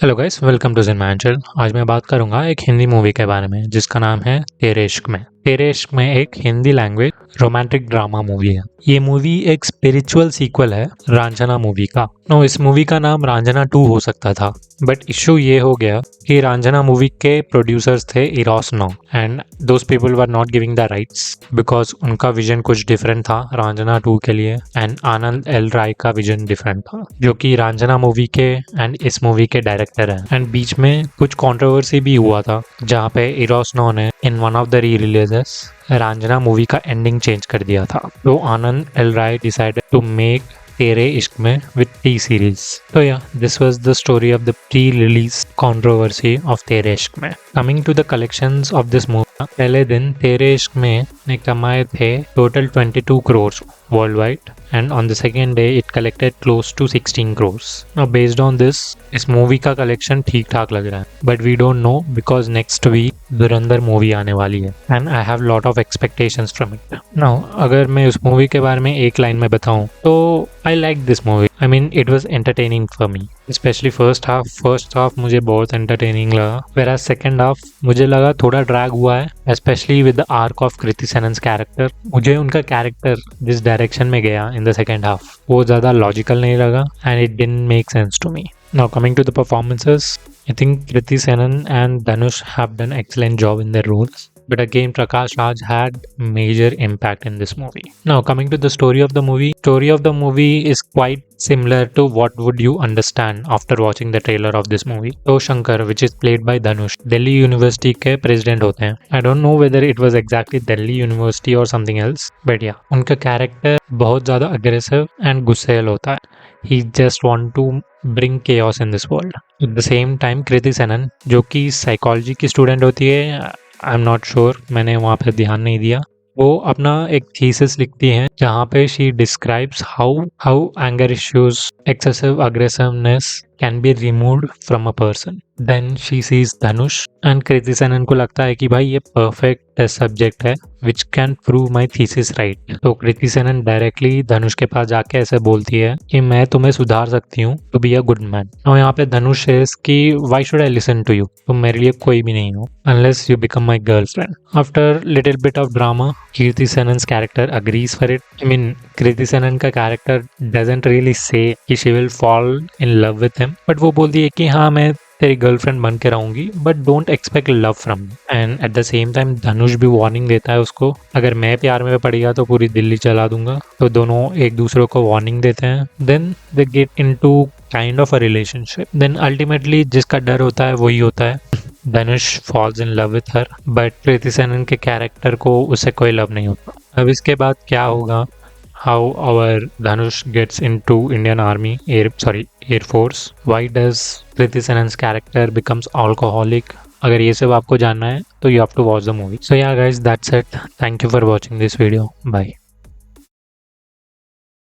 Hello guys, welcome to जिनमांचल। आज मैं बात करूंगा एक हिंदी मूवी के बारे में जिसका नाम है तेरे इश्क में। तेरे इश्क में एक Hindi language romantic drama movie है। ये मूवी एक स्पिरिचुअल सीक्वल है रांझना मूवी का। नो, इस मूवी का नाम रांझना 2 हो सकता था, बट इशू ये हो गया कि रांझना मूवी के प्रोड्यूसर्स थे Eros no and those people were not giving the rights because उनका विजन कुछ डिफरेंट था रांझना 2 के लिए एंड आनंद एल राय का विजन डिफरेंट था, जो कि रांझना मूवी के एंड इस मूवी के डायरेक्टर हैं। एंड बीच में कुछ कंट्रोवर्सी भी हुआ था जहाँ पे इरोस नो ने in one of the re releases Raanjhanaa movie का एंडिंग चेंज कर दिया था। तो Aanand L Rai decided to make Tere Ishq Mein with T Series. तो yeah this was the story of the pre release controversy of Tere Ishq Mein. Coming to the collections of this movie, पहले दिन तेरे इश्क में ने कमाए थे total 22 crore world wide and on the second day it collected close to 16 crores. Now based on this, इस movie का collection ठीक ठाक लग रहा है, but we don't know because next week Dhurandhar movie आने वाली है and I have lot of expectations from it. Now अगर मैं उस मूवी के बारे में एक लाइन में बताऊं तो I like this movie. I mean it was entertaining for me, especially first half. First half मुझे बहुत entertaining लगा, whereas second half मुझे लगा थोड़ा drag हुआ है, especially with the arc of Kriti Sanon's character. मुझे उनका कैरेक्टर जिस डायरेक्शन में गया in the second half वो ज़्यादा लॉजिकल नहीं लगा and it didn't make sense to me. Now coming to the performances, I think Kriti Senan and Dhanush have done excellent job in their roles. But again, Prakash Raj had major impact in this movie. Now coming to the story of the movie is quite similar to what would you understand after watching the trailer of this movie. So Shankar, which is played by Dhanush, Delhi University के president होते हैं. I don't know whether it was exactly Delhi University or something else, but yeah, उनका character बहुत ज़्यादा aggressive and गुस्सैल होता है. He just want to bring chaos in this world. At the same time, Kriti Senan, जो कि psychology की student होती है, आई एम नॉट श्योर, मैंने वहाँ पे ध्यान नहीं दिया, वो अपना एक थीसिस लिखती हैं जहाँ पे she describes how anger issues, excessive aggressiveness can be removed from a person. Then she sees Dhanush and Kriti Sanon को लगता है कि भाई ये परफेक्ट सब्जेक्ट है which can prove my thesis right. तो कृति सेनन डायरेक्टली धनुष के पास जाके ऐसे बोलती है कि मैं तुम्हें सुधार सकती हूँ to be a good man. और यहाँ पे धनुष सेज कि why should I listen to you, तुम मेरे लिए कोई भी नहीं हो unless you become my girlfriend. After little bit of drama, Kirti Senan's character agrees for it. I mean, Kriti Senan का character doesn't really say कि she will fall in love with him, but वो बोलती है कि हाँ मैं तेरी girlfriend बन के रहूंगी, but don't expect love from me. And at the same time Dhanush भी वार्निंग देता है उसको, अगर मैं प्यार में पड़ गया तो पूरी दिल्ली चला दूंगा। तो दोनों एक दूसरे को वार्निंग देते हैं। Then they get into kind of a relationship. Then ultimately जिसका डर होता है वही होता है। Dhanush falls in love with her, but Kriti Sanon के कैरेक्टर को उससे कोई लव नहीं होता। अब इसके बाद क्या होगा, how our Dhanush gets into Indian army, air force, why does Kriti Sanon's character becomes alcoholic. अगर ये सब आपको जानना है तो you have to watch the movie. So yeah guys, that's it. Thank you for watching this video. Bye.